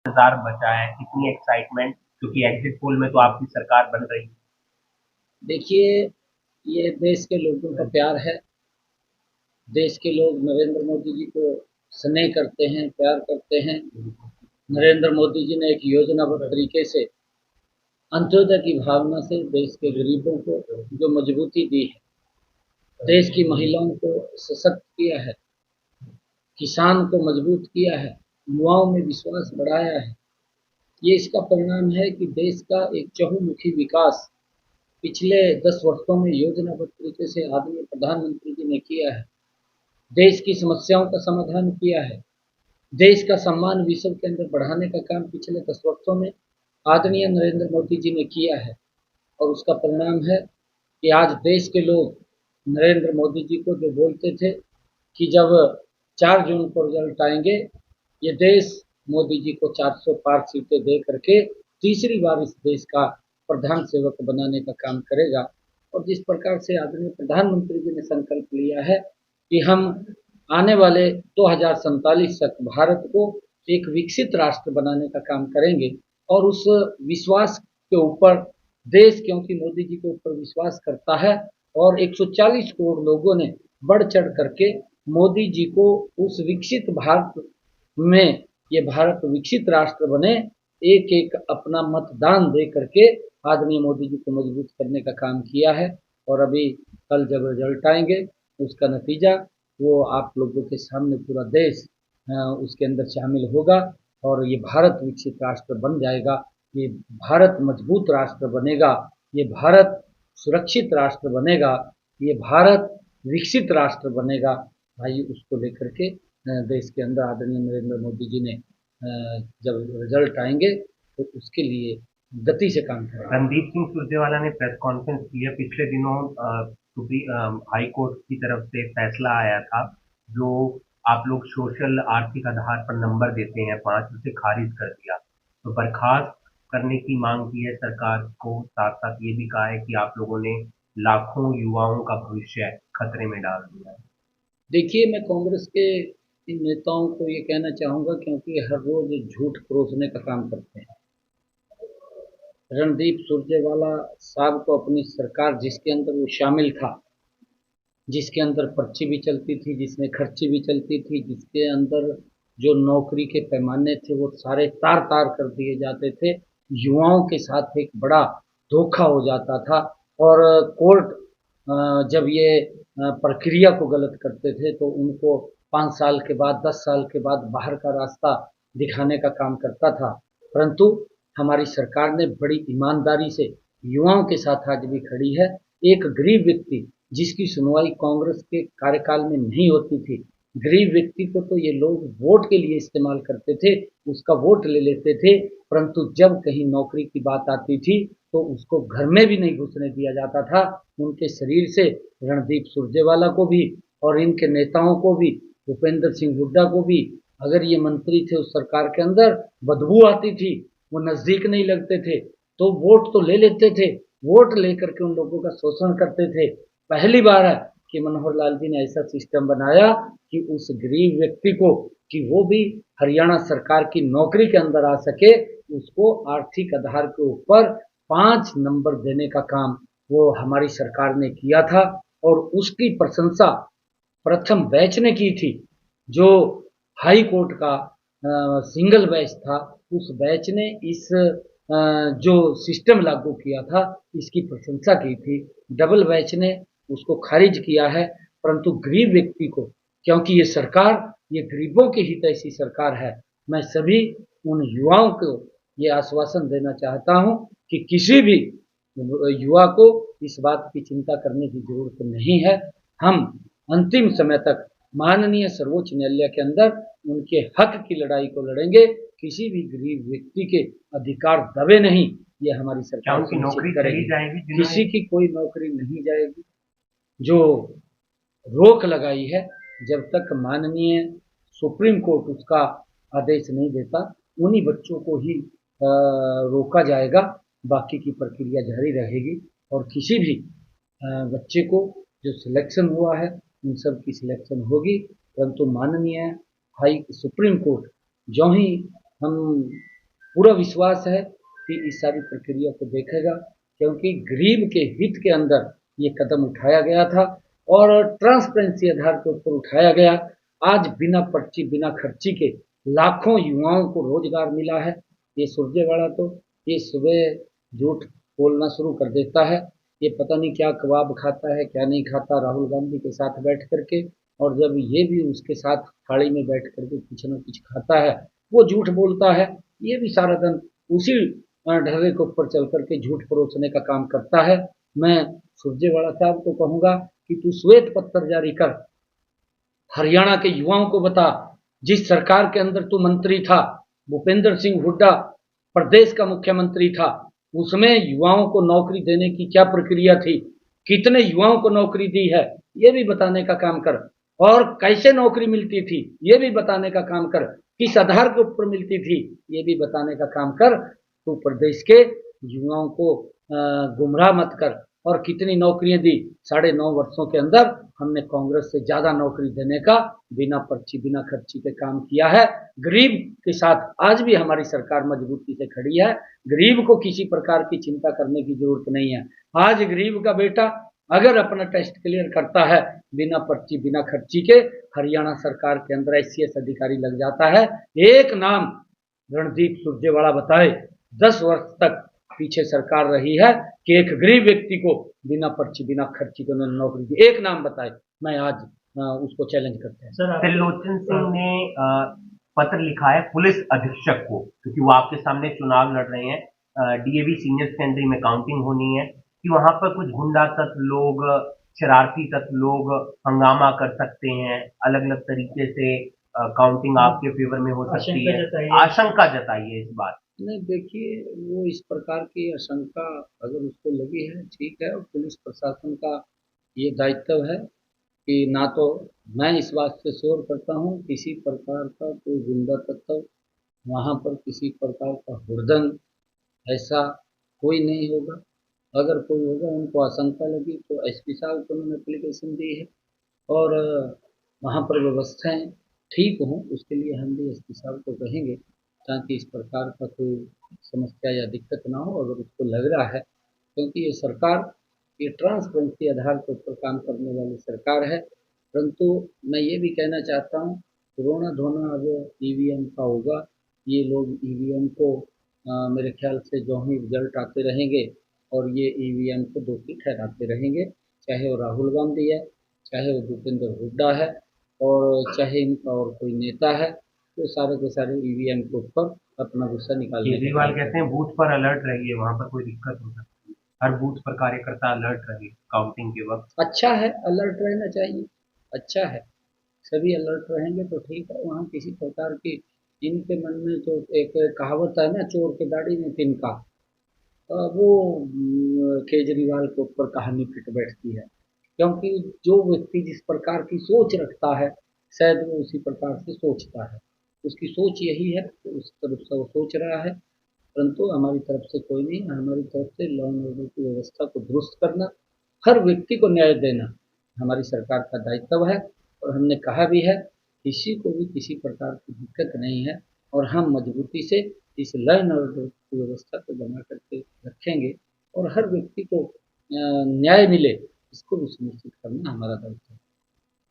इंतजार बचा है, कितनी एक्साइटमेंट, क्योंकि एग्जिट पोल में तो आपकी सरकार बन रही है। देखिए, ये देश के लोगों का प्यार है। देश के लोग नरेंद्र मोदी जी को स्नेह करते हैं, प्यार करते हैं। नरेंद्र मोदी जी ने एक योजनाबद्ध तरीके से अंत्योदय की भावना से देश के गरीबों को जो मजबूती दी है, देश की महिलाओं को सशक्त किया है, किसान को मजबूत किया है, युवाओं में विश्वास बढ़ाया है। ये इसका परिणाम है कि देश का एक चहुमुखी विकास पिछले 10 वर्षों में योजनाबद्ध तरीके से आदरणीय प्रधानमंत्री जी ने किया है। देश की समस्याओं का समाधान किया है। देश का सम्मान विश्व के अंदर बढ़ाने का काम पिछले 10 वर्षों में आदरणीय नरेंद्र मोदी जी ने किया है। और उसका परिणाम है कि आज देश के लोग नरेंद्र मोदी जी को जो बोलते थे कि जब 4 जून को रिजल्ट आएंगे, ये देश मोदी जी को 400 पार सीटें दे करके तीसरी बार इस देश का प्रधान सेवक बनाने का काम करेगा। और जिस प्रकार से आदरणीय प्रधानमंत्री जी ने संकल्प लिया है कि हम आने वाले 2047 तक भारत को एक विकसित राष्ट्र बनाने का काम करेंगे। और उस विश्वास के ऊपर देश, क्योंकि मोदी जी के ऊपर विश्वास करता है, और 140 करोड़ लोगों ने बढ़ चढ़ करके मोदी जी को उस विकसित भारत में, ये भारत विकसित राष्ट्र बने, एक एक अपना मतदान दे करके आदरणीय मोदी जी को मजबूत करने का काम किया है। और अभी कल जब रिजल्ट आएंगे, उसका नतीजा वो आप लोगों के सामने पूरा देश उसके अंदर शामिल होगा। और ये भारत विकसित राष्ट्र बन जाएगा, ये भारत मजबूत राष्ट्र बनेगा, ये भारत सुरक्षित राष्ट्र बनेगा, ये भारत विकसित राष्ट्र बनेगा। भाई, उसको लेकर के देश के अंदर आदरणीय नरेंद्र मोदी जी ने जब रिजल्ट आएंगे तो उसके लिए गति से काम करेंगे। रणदीप सिंह सुरजेवाला ने प्रेस कॉन्फ्रेंस की है। पिछले दिनों हाई कोर्ट की तरफ से फैसला आया था, जो आप लोग सोशल आर्थिक आधार पर नंबर देते हैं 5, उसे खारिज कर दिया। तो बर्खास्त करने की मांग की है सरकार को, साथ साथ ये भी कहा है कि आप लोगों ने लाखों युवाओं का भविष्य खतरे में डाल दिया है। देखिए, मैं कांग्रेस के इन नेताओं को ये कहना चाहूँगा, क्योंकि हर रोज झूठ परोसने का काम करते हैं। रणदीप सुरजेवाला साहब को अपनी सरकार जिसके अंदर वो शामिल था, जिसके अंदर पर्ची भी चलती थी, जिसमें खर्ची भी चलती थी, जिसके अंदर जो नौकरी के पैमाने थे वो सारे तार तार कर दिए जाते थे, युवाओं के साथ एक बड़ा धोखा हो जाता था। और कोर्ट जब ये प्रक्रिया को गलत करते थे तो उनको 5 साल के बाद, 10 साल के बाद बाहर का रास्ता दिखाने का काम करता था। परंतु हमारी सरकार ने बड़ी ईमानदारी से युवाओं के साथ आज भी खड़ी है। एक गरीब व्यक्ति जिसकी सुनवाई कांग्रेस के कार्यकाल में नहीं होती थी, गरीब व्यक्ति को तो ये लोग वोट के लिए इस्तेमाल करते थे, उसका वोट ले लेते थे। परंतु जब कहीं नौकरी की बात आती थी तो उसको घर में भी नहीं घुसने दिया जाता था। उनके शरीर से रणदीप सुरजेवाला को भी और इनके नेताओं को भी, भूपेंद्र सिंह हुड्डा को भी, अगर ये मंत्री थे उस सरकार के अंदर, बदबू आती थी, वो नजदीक नहीं लगते थे, तो वोट तो ले लेते थे, वोट लेकर के उन लोगों का शोषण करते थे। पहली बार है कि मनोहर लाल जी ने ऐसा सिस्टम बनाया कि उस गरीब व्यक्ति को, कि वो भी हरियाणा सरकार की नौकरी के अंदर आ सके, उसको आर्थिक आधार के ऊपर 5 नंबर देने का काम वो हमारी सरकार ने किया था। और उसकी प्रशंसा प्रथम बैच ने की थी, जो हाई कोर्ट का सिंगल बैच था। उस बैच ने इस जो सिस्टम लागू किया था, इसकी प्रशंसा की थी। डबल बैच ने उसको खारिज किया है। परंतु गरीब व्यक्ति को, क्योंकि ये सरकार, ये गरीबों की हितैषी सरकार है, मैं सभी उन युवाओं को ये आश्वासन देना चाहता हूं कि किसी भी युवा को इस बात की चिंता करने की जरूरत नहीं है। हम अंतिम समय तक माननीय सर्वोच्च न्यायालय के अंदर उनके हक की लड़ाई को लड़ेंगे। किसी भी गरीब व्यक्ति के अधिकार दबे नहीं, ये हमारी सरकार उनकी नौकरी सुनिश्चित चली करेगी। जाएगी किसी की कोई नौकरी नहीं जाएगी। जो रोक लगाई है, जब तक माननीय सुप्रीम कोर्ट उसका आदेश नहीं देता, उन्हीं बच्चों को ही रोका जाएगा। बाकी की प्रक्रिया जारी रहेगी और किसी भी बच्चे को जो सिलेक्शन हुआ है उन सब की सिलेक्शन होगी। परंतु माननीय हाई सुप्रीम कोर्ट जो ही हम पूरा विश्वास है कि इस सारी प्रक्रिया को देखेगा, क्योंकि गरीब के हित के अंदर ये कदम उठाया गया था और ट्रांसपेरेंसी आधार के ऊपर उठाया गया। आज बिना पर्ची बिना खर्ची के लाखों युवाओं को रोजगार मिला है। ये सुरजेवाला तो ये सुबह झूठ बोलना शुरू कर देता है, ये पता नहीं क्या कबाब खाता है क्या नहीं खाता राहुल गांधी के साथ बैठ करके, और जब ये भी उसके साथ थाली में बैठ करके कुछ न कुछ खाता है वो झूठ बोलता है। ये भी सारा दिन उसी ढर्रे के ऊपर चल करके झूठ परोसने का काम करता है। मैं सुरजेवाला साहब को कहूंगा कि तू श्वेत पत्र जारी कर, हरियाणा के युवाओं को बता, जिस सरकार के अंदर तू मंत्री था, भूपेंद्र सिंह हुड्डा प्रदेश का मुख्यमंत्री था, उसमें युवाओं को नौकरी देने की क्या प्रक्रिया थी, कितने युवाओं को नौकरी दी है, ये भी बताने का काम कर, और कैसे नौकरी मिलती थी ये भी बताने का काम कर, किस आधार के ऊपर मिलती थी ये भी बताने का काम कर। तू प्रदेश के युवाओं को गुमराह मत कर। और कितनी नौकरियां दी, 9.5 वर्षों के अंदर हमने कांग्रेस से ज्यादा नौकरी देने का बिना पर्ची बिना खर्ची के काम किया है। गरीब के साथ आज भी हमारी सरकार मजबूती से खड़ी है, गरीब को किसी प्रकार की चिंता करने की जरूरत नहीं है। आज गरीब का बेटा अगर अपना टेस्ट क्लियर करता है बिना पर्ची बिना खर्ची के, हरियाणा सरकार के अंदर ICS अधिकारी लग जाता है। एक नाम रणदीप सुरजेवाला बताए, 10 वर्ष तक पीछे सरकार रही है कि एक गरीब व्यक्ति को बिना पर्ची बिना खर्ची के उन्होंने नौकरी दी, एक नाम बताए। मैं आज उसको चैलेंज करते हैं। सर त्रिलोचन सिंह ने पत्र लिखा है पुलिस अधीक्षक को, क्योंकि वो आपके सामने चुनाव लड़ रहे हैं, DAV सीनियर सेकेंडरी में काउंटिंग होनी है, कि वहां पर कुछ गुंडा तत्व लोग, शरारती तत्व लोग हंगामा कर सकते हैं, अलग अलग तरीके से काउंटिंग आपके फेवर में हो सकती है, आशंका जताइए इस बात। नहीं देखिए, वो इस प्रकार की आशंका अगर उसको लगी है ठीक है, और पुलिस प्रशासन का ये दायित्व है कि ना तो मैं इस बात से श्योर करता हूँ किसी प्रकार का कोई गुंडा तत्व वहाँ पर किसी प्रकार का हुड़दंग ऐसा कोई नहीं होगा। अगर कोई होगा उनको आशंका लगी तो SP साहब को उन्होंने एप्लीकेशन दी है, और वहाँ पर व्यवस्थाएं ठीक हों उसके लिए हम भी SP साहब को कहेंगे, ताकि इस प्रकार का कोई समस्या या दिक्कत ना हो अगर उसको लग रहा है, क्योंकि ये सरकार ये ट्रांसपेरेंसी आधार के ऊपर काम करने वाली सरकार है। परंतु मैं ये भी कहना चाहता हूँ, रोना धोना अब EVM का होगा। ये लोग EVM को मेरे ख्याल से जो ही रिजल्ट आते रहेंगे और ये EVM को दोषी ठहराते रहेंगे, चाहे वो राहुल गांधी है, चाहे वो भूपेंद्र हुड्डा है, और चाहे इनका और कोई नेता है, तो सारे के सारे EVM के ऊपर अपना गुस्सा निकालने का केजरीवाल कहते हैं बूथ पर अलर्ट रहिए, वहां पर कोई दिक्कत हो सकती है, हर बूथ पर कार्यकर्ता अलर्ट रहे काउंटिंग के वक्त। अच्छा है, अलर्ट रहना चाहिए, अच्छा है, सभी अलर्ट रहेंगे तो ठीक है। वहाँ किसी प्रकार की इनके मन में जो एक कहावत है ना, चोर के दाढ़ी में तिनका, वो केजरीवाल के ऊपर कहानी फिट बैठती है, क्योंकि जो व्यक्ति जिस प्रकार की सोच रखता है शायद वो उसी प्रकार से सोचता है, उसकी सोच यही है तो उस तरफ से वो सोच रहा है। परंतु हमारी तरफ से कोई नहीं, हमारी तरफ से लॉ एंड ऑर्डर की व्यवस्था को दुरुस्त करना, हर व्यक्ति को न्याय देना हमारी सरकार का दायित्व है। और हमने कहा भी है किसी को भी किसी प्रकार की दिक्कत नहीं है, और हम मजबूती से इस लॉ एंड ऑर्डर की व्यवस्था को बना करके रखेंगे, और हर व्यक्ति को न्याय मिले इसको भी सुनिश्चित करना हमारा दायित्व है।